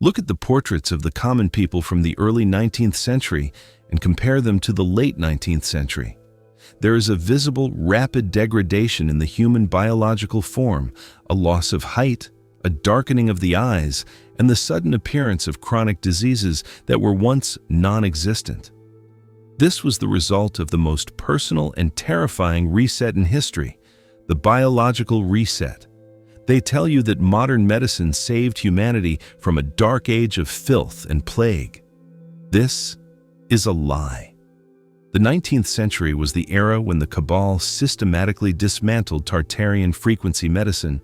Look at the portraits of the common people from the early 19th century and compare them to the late 19th century. There is a visible, rapid degradation in the human biological form, a loss of height, a darkening of the eyes, and the sudden appearance of chronic diseases that were once non-existent. This was the result of the most personal and terrifying reset in history, the biological reset. They tell you that modern medicine saved humanity from a dark age of filth and plague. This is a lie. The 19th century was the era when the cabal systematically dismantled Tartarian Frequency Medicine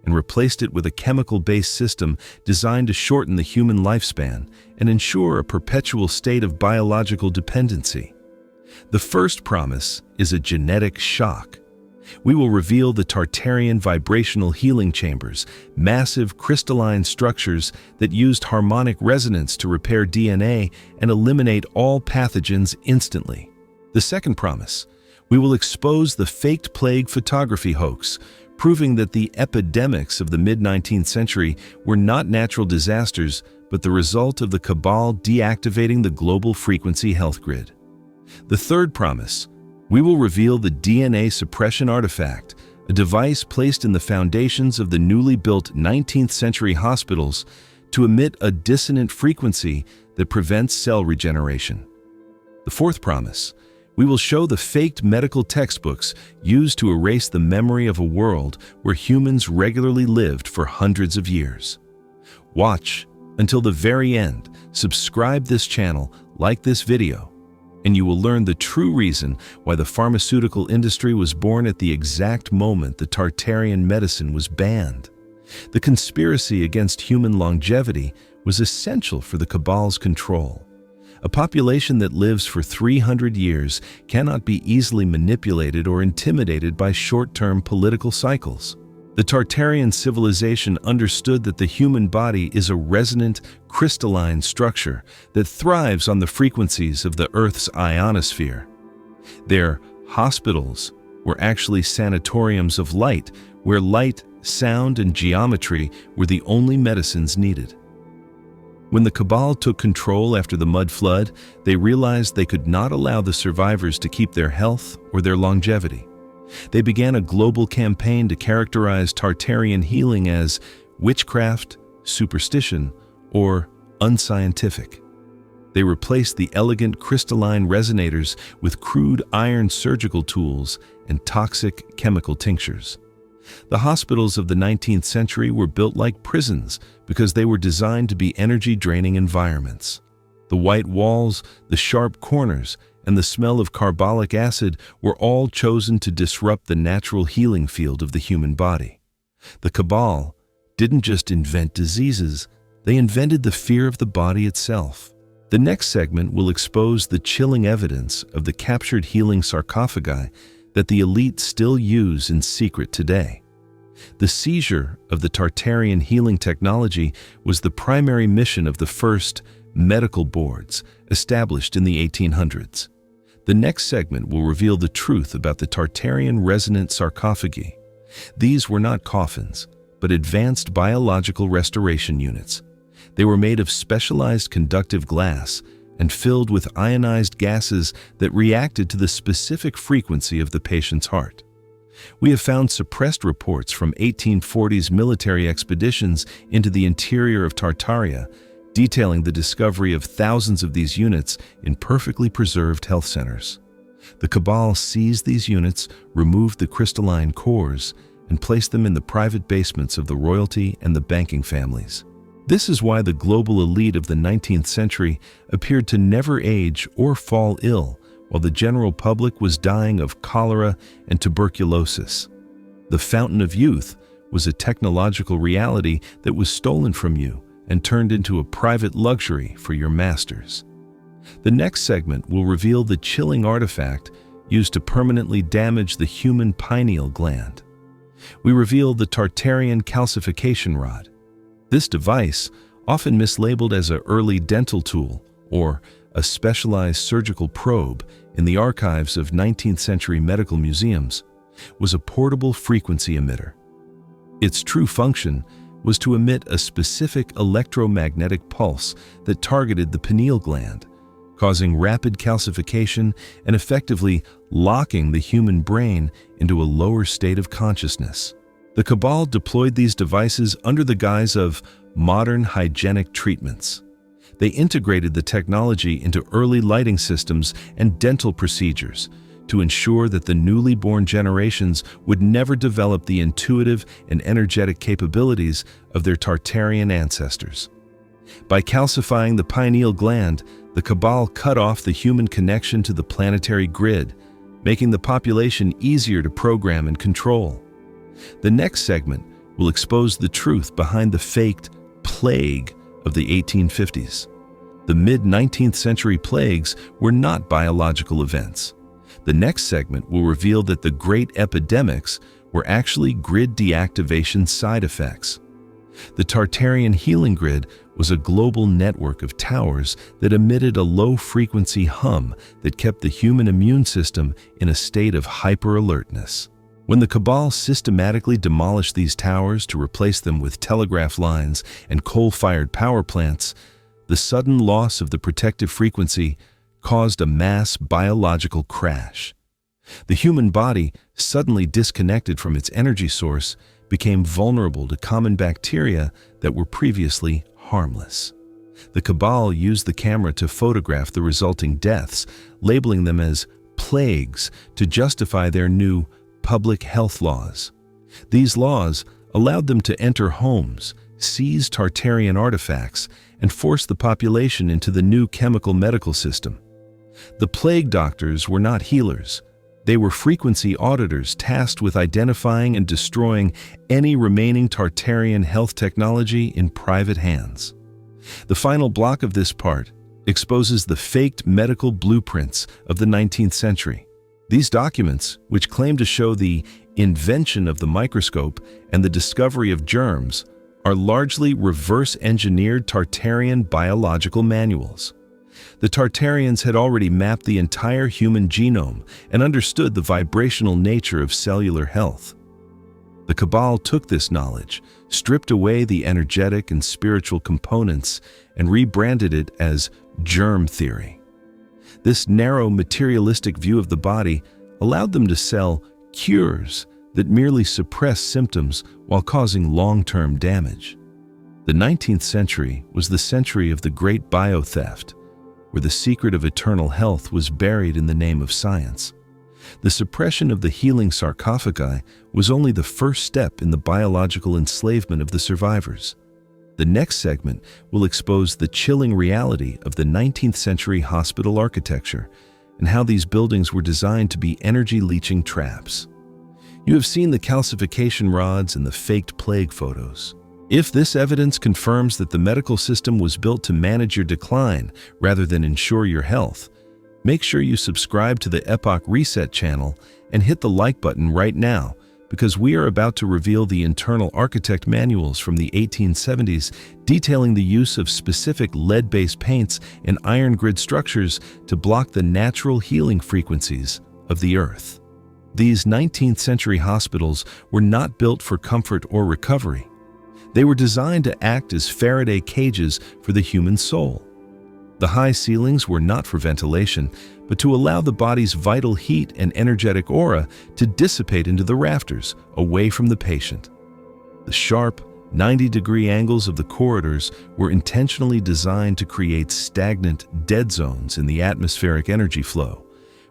and replaced it with a chemical-based system designed to shorten the human lifespan and ensure a perpetual state of biological dependency. The first promise is a genetic shock. We will reveal the Tartarian Vibrational Healing Chambers, massive crystalline structures that used harmonic resonance to repair DNA and eliminate all pathogens instantly. The second promise, we will expose the faked plague photography hoax, proving that the epidemics of the mid-19th century were not natural disasters, but the result of the cabal deactivating the global frequency health grid. The third promise, we will reveal the DNA suppression artifact, a device placed in the foundations of the newly built 19th century hospitals to emit a dissonant frequency that prevents cell regeneration. The fourth promise, we will show the faked medical textbooks used to erase the memory of a world where humans regularly lived for hundreds of years. Watch until the very end, subscribe this channel, like this video, and you will learn the true reason why the pharmaceutical industry was born at the exact moment the Tartarian medicine was banned. The conspiracy against human longevity was essential for the cabal's control. A population that lives for 300 years cannot be easily manipulated or intimidated by short-term political cycles. The Tartarian civilization understood that the human body is a resonant, crystalline structure that thrives on the frequencies of the Earth's ionosphere. Their hospitals were actually sanatoriums of light, where light, sound, and geometry were the only medicines needed. When the cabal took control after the mud flood, they realized they could not allow the survivors to keep their health or their longevity. They began a global campaign to characterize Tartarian healing as witchcraft, superstition, or unscientific. They replaced the elegant crystalline resonators with crude iron surgical tools and toxic chemical tinctures. The hospitals of the 19th century were built like prisons because they were designed to be energy-draining environments. The white walls, the sharp corners, and the smell of carbolic acid were all chosen to disrupt the natural healing field of the human body. The cabal didn't just invent diseases, they invented the fear of the body itself. The next segment will expose the chilling evidence of the captured healing sarcophagi that the elite still use in secret today. The seizure of the Tartarian healing technology was the primary mission of the first medical boards established in the 1800s. The next segment will reveal the truth about the Tartarian resonant sarcophagi. These were not coffins, but advanced biological restoration units. They were made of specialized conductive glass and filled with ionized gases that reacted to the specific frequency of the patient's heart. We have found suppressed reports from 1840s military expeditions into the interior of Tartaria, detailing the discovery of thousands of these units in perfectly preserved health centers. The cabal seized these units, removed the crystalline cores, and placed them in the private basements of the royalty and the banking families. This is why the global elite of the 19th century appeared to never age or fall ill, while the general public was dying of cholera and tuberculosis. The fountain of youth was a technological reality that was stolen from you and turned into a private luxury for your masters. The next segment will reveal the chilling artifact used to permanently damage the human pineal gland. We reveal the Tartarian calcification rod. This device, often mislabeled as an early dental tool or a specialized surgical probe in the archives of 19th century medical museums, was a portable frequency emitter. Its true function, was to emit a specific electromagnetic pulse that targeted the pineal gland, causing rapid calcification and effectively locking the human brain into a lower state of consciousness. The Cabal deployed these devices under the guise of modern hygienic treatments. They integrated the technology into early lighting systems and dental procedures to ensure that the newly born generations would never develop the intuitive and energetic capabilities of their Tartarian ancestors. By calcifying the pineal gland, the Cabal cut off the human connection to the planetary grid, making the population easier to program and control. The next segment will expose the truth behind the faked plague of the 1850s. The mid-19th century plagues were not biological events. The next segment will reveal that the great epidemics were actually grid deactivation side effects. The Tartarian healing grid was a global network of towers that emitted a low-frequency hum that kept the human immune system in a state of hyper-alertness. When the Cabal systematically demolished these towers to replace them with telegraph lines and coal-fired power plants, the sudden loss of the protective frequency caused a mass biological crash. The human body, suddenly disconnected from its energy source, became vulnerable to common bacteria that were previously harmless. The Cabal used the camera to photograph the resulting deaths, labeling them as plagues to justify their new public health laws. These laws allowed them to enter homes, seize Tartarian artifacts, and force the population into the new chemical medical system. The plague doctors were not healers. They were frequency auditors tasked with identifying and destroying any remaining Tartarian health technology in private hands. The final block of this part exposes the faked medical blueprints of the 19th century. These documents, which claim to show the invention of the microscope and the discovery of germs, are largely reverse-engineered Tartarian biological manuals. The Tartarians had already mapped the entire human genome and understood the vibrational nature of cellular health. The Cabal took this knowledge, stripped away the energetic and spiritual components, and rebranded it as germ theory. This narrow materialistic view of the body allowed them to sell cures that merely suppress symptoms while causing long-term damage. The 19th century was the century of the great biotheft, where the secret of eternal health was buried in the name of science. The suppression of the healing sarcophagi was only the first step in the biological enslavement of the survivors. The next segment will expose the chilling reality of the 19th century hospital architecture and how these buildings were designed to be energy-leaching traps. You have seen the calcification rods and the faked plague photos. If this evidence confirms that the medical system was built to manage your decline rather than ensure your health, make sure you subscribe to the Epoch Reset channel and hit the like button right now, because we are about to reveal the internal architect manuals from the 1870s detailing the use of specific lead-based paints and iron grid structures to block the natural healing frequencies of the earth. These 19th century hospitals were not built for comfort or recovery. They were designed to act as Faraday cages for the human soul. The high ceilings were not for ventilation, but to allow the body's vital heat and energetic aura to dissipate into the rafters, away from the patient. The sharp, 90-degree angles of the corridors were intentionally designed to create stagnant, dead zones in the atmospheric energy flow,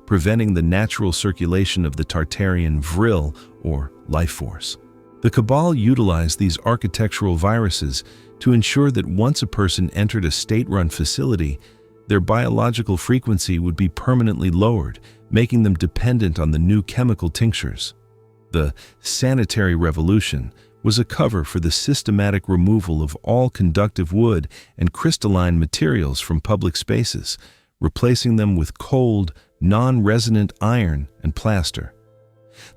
preventing the natural circulation of the Tartarian vril, or life force. The Cabal utilized these architectural viruses to ensure that once a person entered a state-run facility, their biological frequency would be permanently lowered, making them dependent on the new chemical tinctures. The sanitary revolution was a cover for the systematic removal of all conductive wood and crystalline materials from public spaces, replacing them with cold, non-resonant iron and plaster.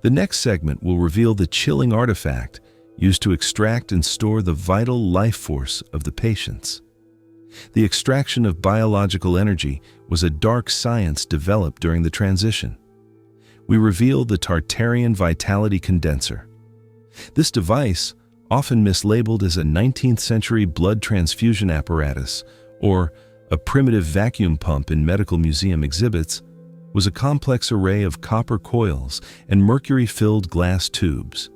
The next segment will reveal the chilling artifact used to extract and store the vital life force of the patients. The extraction of biological energy was a dark science developed during the transition. We reveal the Tartarian Vitality Condenser. This device, often mislabeled as a 19th century blood transfusion apparatus or a primitive vacuum pump in medical museum exhibits, was a complex array of copper coils and mercury-filled glass tubes.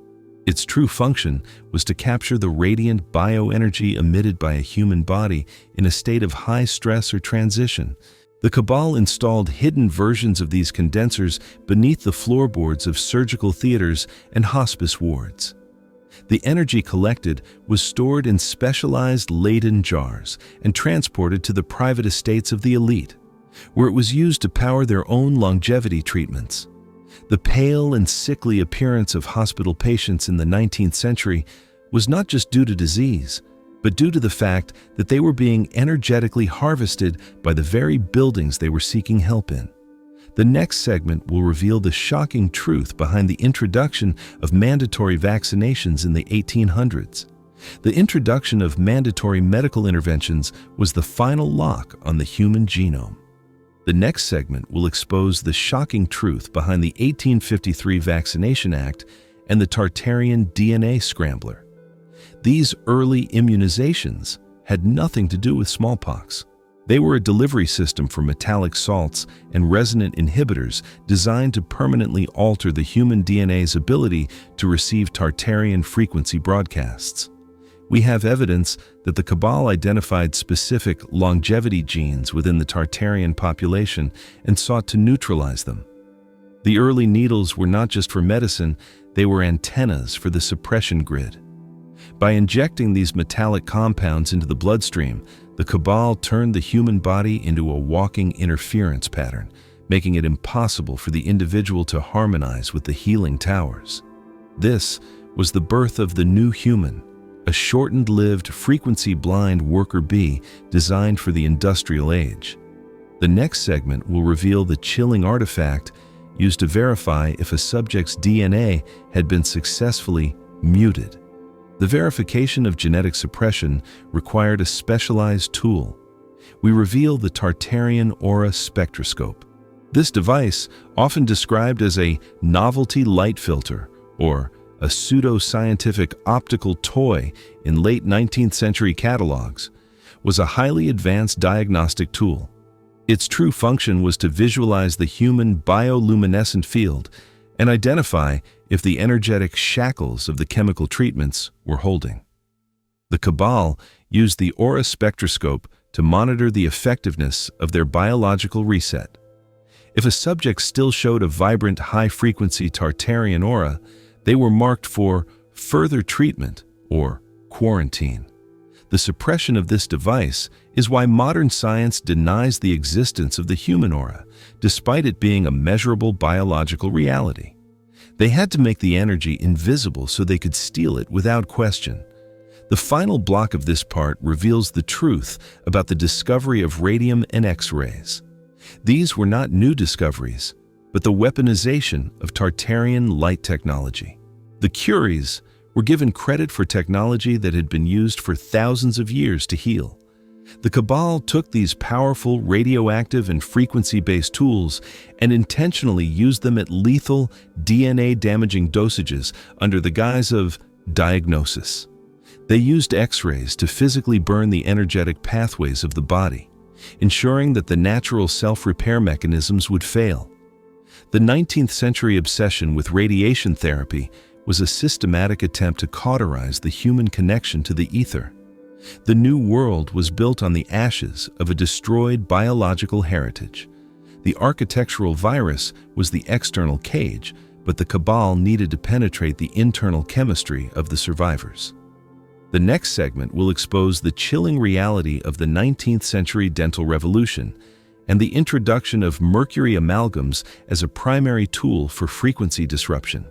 Its true function was to capture the radiant bioenergy emitted by a human body in a state of high stress or transition. The Cabal installed hidden versions of these condensers beneath the floorboards of surgical theaters and hospice wards. The energy collected was stored in specialized Leyden jars and transported to the private estates of the elite, where it was used to power their own longevity treatments. The pale and sickly appearance of hospital patients in the 19th century was not just due to disease, but due to the fact that they were being energetically harvested by the very buildings they were seeking help in. The next segment will reveal the shocking truth behind the introduction of mandatory vaccinations in the 1800s. The introduction of mandatory medical interventions was the final lock on the human genome. The next segment will expose the shocking truth behind the 1853 Vaccination Act and the Tartarian DNA scrambler. These early immunizations had nothing to do with smallpox. They were a delivery system for metallic salts and resonant inhibitors designed to permanently alter the human DNA's ability to receive Tartarian frequency broadcasts. We have evidence that the Cabal identified specific longevity genes within the Tartarian population and sought to neutralize them. The early needles were not just for medicine, they were antennas for the suppression grid. By injecting these metallic compounds into the bloodstream, the Cabal turned the human body into a walking interference pattern, making it impossible for the individual to harmonize with the healing towers. This was the birth of the new human, a shortened-lived, frequency-blind worker bee designed for the industrial age. The next segment will reveal the chilling artifact used to verify if a subject's DNA had been successfully muted. The verification of genetic suppression required a specialized tool. We reveal the Tartarian aura spectroscope. This device, often described as a novelty light filter or a pseudo-scientific optical toy in late 19th century catalogs, was a highly advanced diagnostic tool. Its true function was to visualize the human bioluminescent field and identify if the energetic shackles of the chemical treatments were holding. The Cabal used the aura spectroscope to monitor the effectiveness of their biological reset. If a subject still showed a vibrant high-frequency Tartarian aura, they were marked for further treatment or quarantine. The suppression of this device is why modern science denies the existence of the human aura, despite it being a measurable biological reality. They had to make the energy invisible so they could steal it without question. The final block of this part reveals the truth about the discovery of radium and X-rays. These were not new discoveries, but the weaponization of Tartarian light technology. The Curies were given credit for technology that had been used for thousands of years to heal. The Cabal took these powerful radioactive and frequency-based tools and intentionally used them at lethal, DNA-damaging dosages under the guise of diagnosis. They used X-rays to physically burn the energetic pathways of the body, ensuring that the natural self-repair mechanisms would fail. The 19th century obsession with radiation therapy was a systematic attempt to cauterize the human connection to the ether. The new world was built on the ashes of a destroyed biological heritage. The architectural virus was the external cage, but the Cabal needed to penetrate the internal chemistry of the survivors. The next segment will expose the chilling reality of the 19th century dental revolution and the introduction of mercury amalgams as a primary tool for frequency disruption.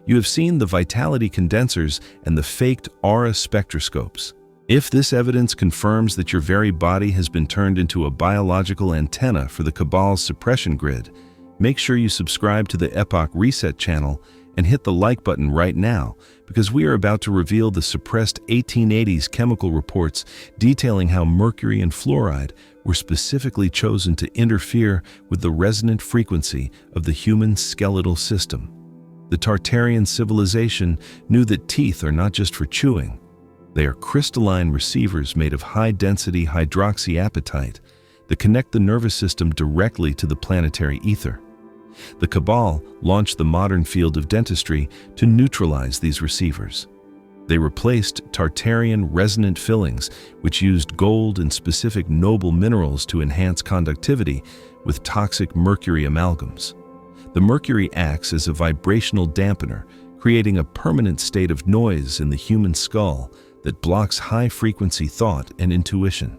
You have seen the vitality condensers and the faked aura spectroscopes. If this evidence confirms that your very body has been turned into a biological antenna for the Cabal's suppression grid, make sure you subscribe to the Epoch Reset channel and hit the like button right now, because we are about to reveal the suppressed 1880s chemical reports detailing how mercury and fluoride were specifically chosen to interfere with the resonant frequency of the human skeletal system. The Tartarian civilization knew that teeth are not just for chewing. They are crystalline receivers made of high-density hydroxyapatite that connect the nervous system directly to the planetary ether. The Cabal launched the modern field of dentistry to neutralize these receivers. They replaced Tartarian resonant fillings, which used gold and specific noble minerals to enhance conductivity, with toxic mercury amalgams. The mercury acts as a vibrational dampener, creating a permanent state of noise in the human skull that blocks high-frequency thought and intuition.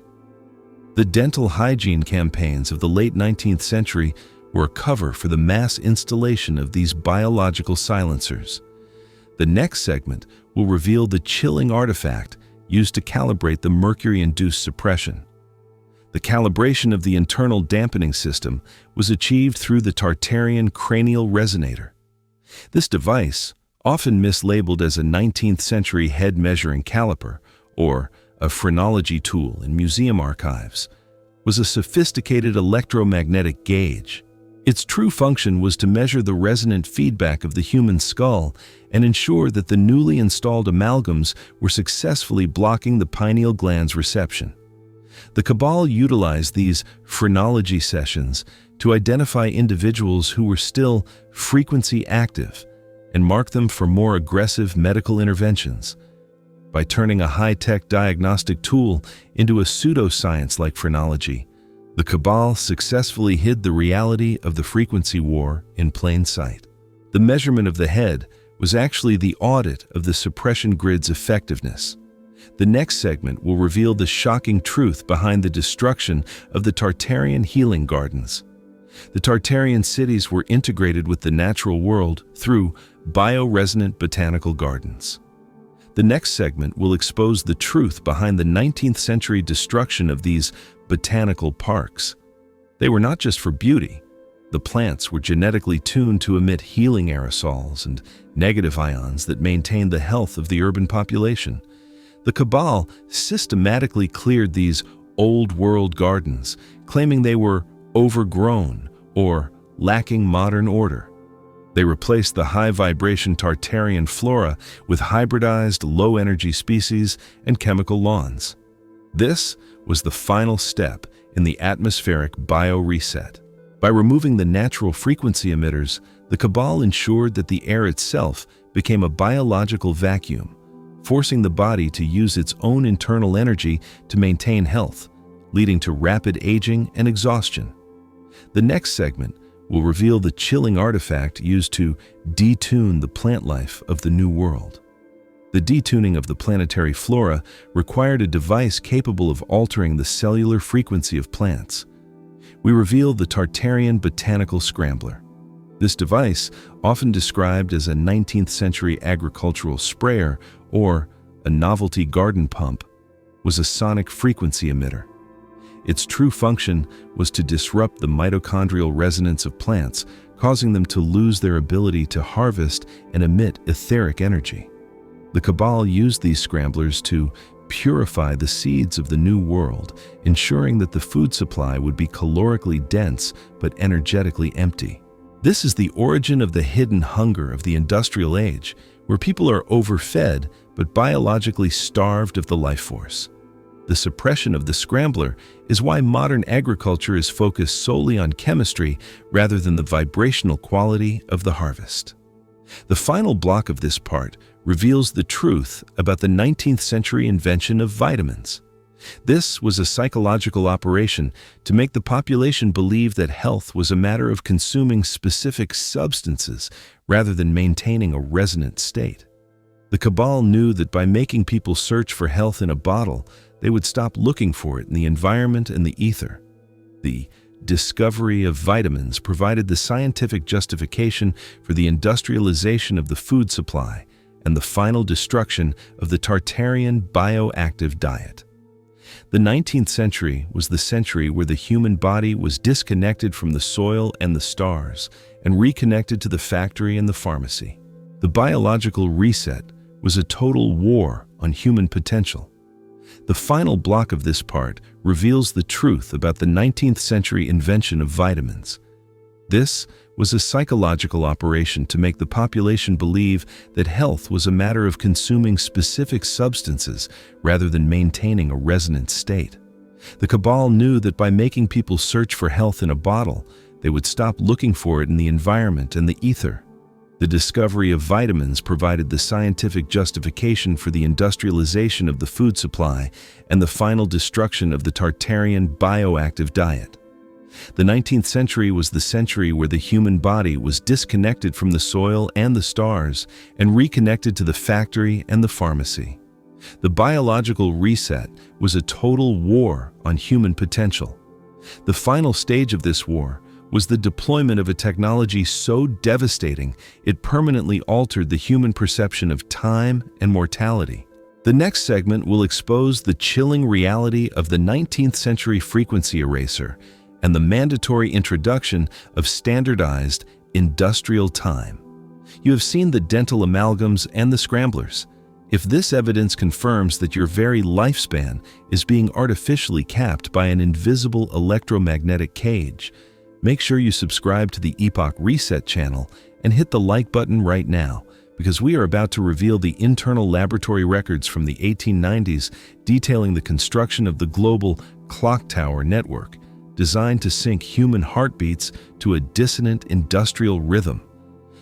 The dental hygiene campaigns of the late 19th century were a cover for the mass installation of these biological silencers. The next segment will reveal the chilling artifact used to calibrate the mercury-induced suppression. The calibration of the internal dampening system was achieved through the Tartarian cranial resonator. This device, often mislabeled as a 19th century head measuring caliper or a phrenology tool in museum archives, was a sophisticated electromagnetic gauge. Its true function was to measure the resonant feedback of the human skull and ensure that the newly installed amalgams were successfully blocking the pineal gland's reception. The Cabal utilized these phrenology sessions to identify individuals who were still frequency active and mark them for more aggressive medical interventions. By turning a high-tech diagnostic tool into a pseudoscience like phrenology, the Cabal successfully hid the reality of the frequency war in plain sight. The measurement of the head was actually the audit of the suppression grid's effectiveness. The next segment will reveal the shocking truth behind the destruction of the Tartarian healing gardens. The Tartarian cities were integrated with the natural world through bioresonant botanical gardens. The next segment will expose the truth behind the 19th century destruction of these botanical parks. They were not just for beauty. The plants were genetically tuned to emit healing aerosols and negative ions that maintained the health of the urban population. The Cabal systematically cleared these old-world gardens, claiming they were overgrown or lacking modern order. They replaced the high-vibration Tartarian flora with hybridized low-energy species and chemical lawns. This was the final step in the atmospheric bio-reset. By removing the natural frequency emitters, the Cabal ensured that the air itself became a biological vacuum, forcing the body to use its own internal energy to maintain health, leading to rapid aging and exhaustion. The next segment will reveal the chilling artifact used to detune the plant life of the New World. The detuning of the planetary flora required a device capable of altering the cellular frequency of plants. We reveal the Tartarian Botanical Scrambler. This device, often described as a 19th century agricultural sprayer or a novelty garden pump, was a sonic frequency emitter. Its true function was to disrupt the mitochondrial resonance of plants, causing them to lose their ability to harvest and emit etheric energy. The Cabal used these scramblers to purify the seeds of the New World, ensuring that the food supply would be calorically dense but energetically empty. This is the origin of the hidden hunger of the industrial age, where people are overfed but biologically starved of the life force. The suppression of the scrambler is why modern agriculture is focused solely on chemistry rather than the vibrational quality of the harvest. The final block of this part reveals the truth about the 19th century invention of vitamins. This was a psychological operation to make the population believe that health was a matter of consuming specific substances rather than maintaining a resonant state. The Cabal knew that by making people search for health in a bottle, they would stop looking for it in the environment and the ether. The discovery of vitamins provided the scientific justification for the industrialization of the food supply and the final destruction of the Tartarian bioactive diet. The 19th century was the century where the human body was disconnected from the soil and the stars and reconnected to the factory and the pharmacy. The biological reset was a total war on human potential. The final block of this part reveals the truth about the 19th century invention of vitamins. This was a psychological operation to make the population believe that health was a matter of consuming specific substances rather than maintaining a resonant state. The cabal knew that by making people search for health in a bottle, they would stop looking for it in the environment and the ether. The discovery of vitamins provided the scientific justification for the industrialization of the food supply and the final destruction of the Tartarian bioactive diet. The 19th century was the century where the human body was disconnected from the soil and the stars and reconnected to the factory and the pharmacy. The biological reset was a total war on human potential. The final stage of this war was the deployment of a technology so devastating it permanently altered the human perception of time and mortality. The next segment will expose the chilling reality of the 19th century frequency eraser and the mandatory introduction of standardized industrial time. You have seen the dental amalgams and the scramblers. If this evidence confirms that your very lifespan is being artificially capped by an invisible electromagnetic cage, make sure you subscribe to the Epoch Reset channel and hit the like button right now, because we are about to reveal the internal laboratory records from the 1890s detailing the construction of the global clock tower network, designed to sync human heartbeats to a dissonant industrial rhythm.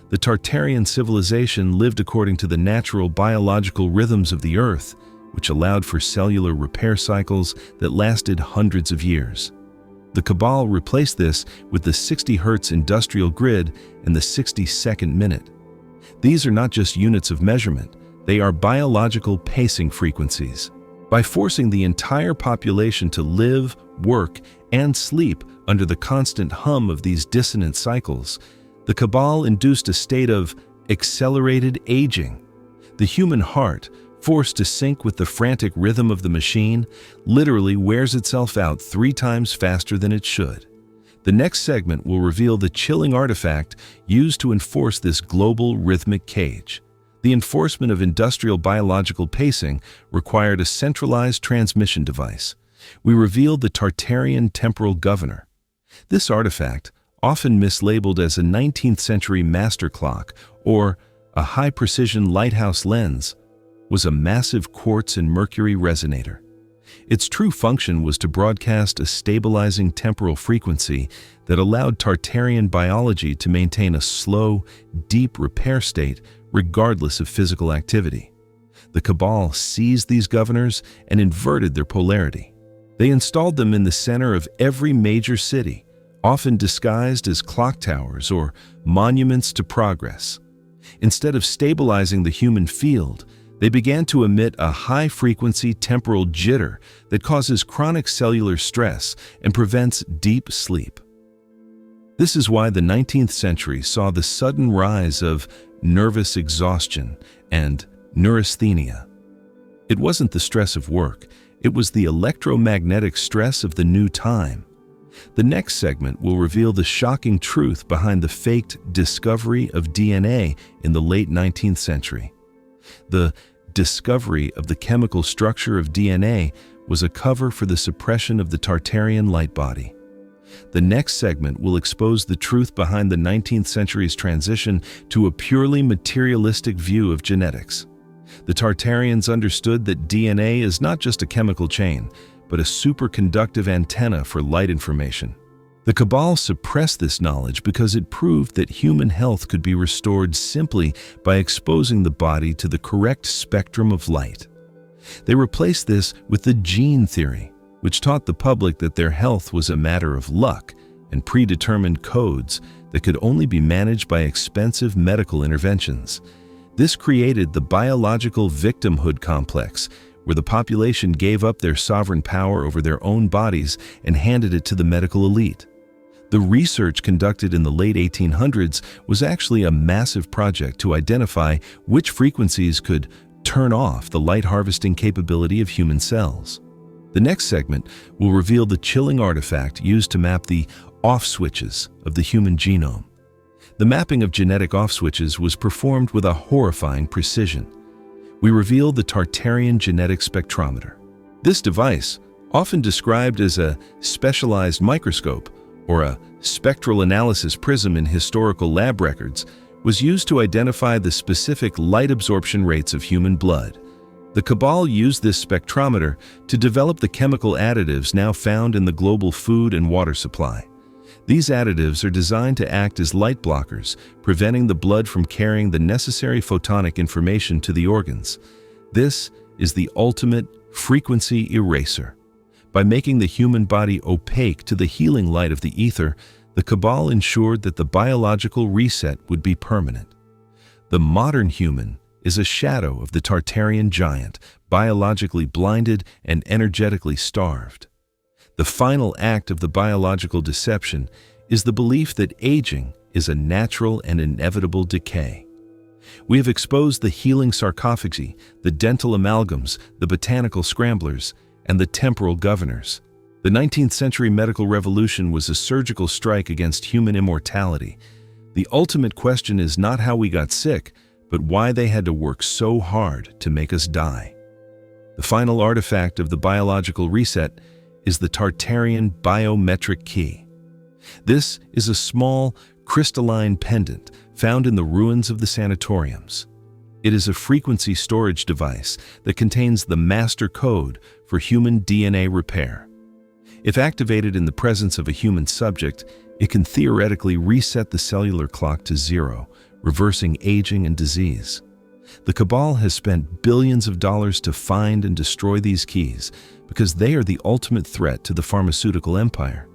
The Tartarian civilization lived according to the natural biological rhythms of the Earth, which allowed for cellular repair cycles that lasted hundreds of years. The cabal replaced this with the 60 Hz industrial grid and the 60-second minute. These are not just units of measurement, they are biological pacing frequencies. By forcing the entire population to live, work, and sleep under the constant hum of these dissonant cycles, the cabal induced a state of accelerated aging. The human heart, forced to sync with the frantic rhythm of the machine, literally wears itself out 3 times faster than it should. The next segment will reveal the chilling artifact used to enforce this global rhythmic cage. The enforcement of industrial biological pacing required a centralized transmission device. We reveal the Tartarian temporal governor. This artifact, often mislabeled as a 19th century master clock or a high-precision lighthouse lens, was a massive quartz and mercury resonator. Its true function was to broadcast a stabilizing temporal frequency that allowed Tartarian biology to maintain a slow, deep repair state regardless of physical activity. The cabal seized these governors and inverted their polarity. They installed them in the center of every major city, often disguised as clock towers or monuments to progress. Instead of stabilizing the human field, they began to emit a high-frequency temporal jitter that causes chronic cellular stress and prevents deep sleep. This is why the 19th century saw the sudden rise of nervous exhaustion and neurasthenia. It wasn't the stress of work, it was the electromagnetic stress of the new time. The next segment will reveal the shocking truth behind the faked discovery of DNA in the late 19th century. The discovery of the chemical structure of DNA was a cover for the suppression of the Tartarian light body. The next segment will expose the truth behind the 19th century's transition to a purely materialistic view of genetics. The Tartarians understood that DNA is not just a chemical chain, but a superconductive antenna for light information. The cabal suppressed this knowledge because it proved that human health could be restored simply by exposing the body to the correct spectrum of light. They replaced this with the gene theory, which taught the public that their health was a matter of luck and predetermined codes that could only be managed by expensive medical interventions. This created the biological victimhood complex, where the population gave up their sovereign power over their own bodies and handed it to the medical elite. The research conducted in the late 1800s was actually a massive project to identify which frequencies could turn off the light harvesting capability of human cells. The next segment will reveal the chilling artifact used to map the off switches of the human genome. The mapping of genetic off switches was performed with a horrifying precision. We reveal the Tartarian genetic spectrometer. This device, often described as a specialized microscope or a spectral analysis prism in historical lab records was used to identify the specific light absorption rates of human blood. The Cabal used this spectrometer to develop the chemical additives now found in the global food and water supply. These additives are designed to act as light blockers, preventing the blood from carrying the necessary photonic information to the organs. This is the ultimate frequency eraser. By making the human body opaque to the healing light of the ether, the Cabal ensured that the biological reset would be permanent. The modern human is a shadow of the Tartarian giant, biologically blinded and energetically starved. The final act of the biological deception is the belief that aging is a natural and inevitable decay. We have exposed the healing sarcophagi, the dental amalgams, the botanical scramblers, and the temporal governors. The 19th century medical revolution was a surgical strike against human immortality. The ultimate question is not how we got sick, but why they had to work so hard to make us die. The final artifact of the biological reset is the Tartarian biometric key. This is a small, crystalline pendant found in the ruins of the sanatoriums. It is a frequency storage device that contains the master code for human DNA repair. If activated in the presence of a human subject, it can theoretically reset the cellular clock to zero, reversing aging and disease. The Cabal has spent billions of dollars to find and destroy these keys because they are the ultimate threat to the pharmaceutical empire.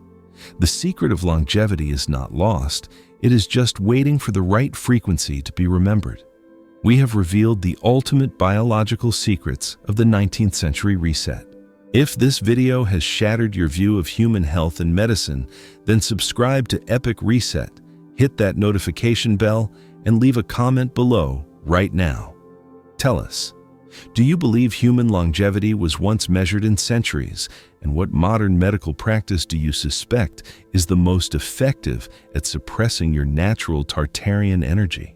The secret of longevity is not lost, it is just waiting for the right frequency to be remembered. We have revealed the ultimate biological secrets of the 19th century reset. If this video has shattered your view of human health and medicine, then subscribe to Epoch Reset, hit that notification bell, and leave a comment below right now. Tell us, do you believe human longevity was once measured in centuries? And what modern medical practice do you suspect is the most effective at suppressing your natural Tartarian energy?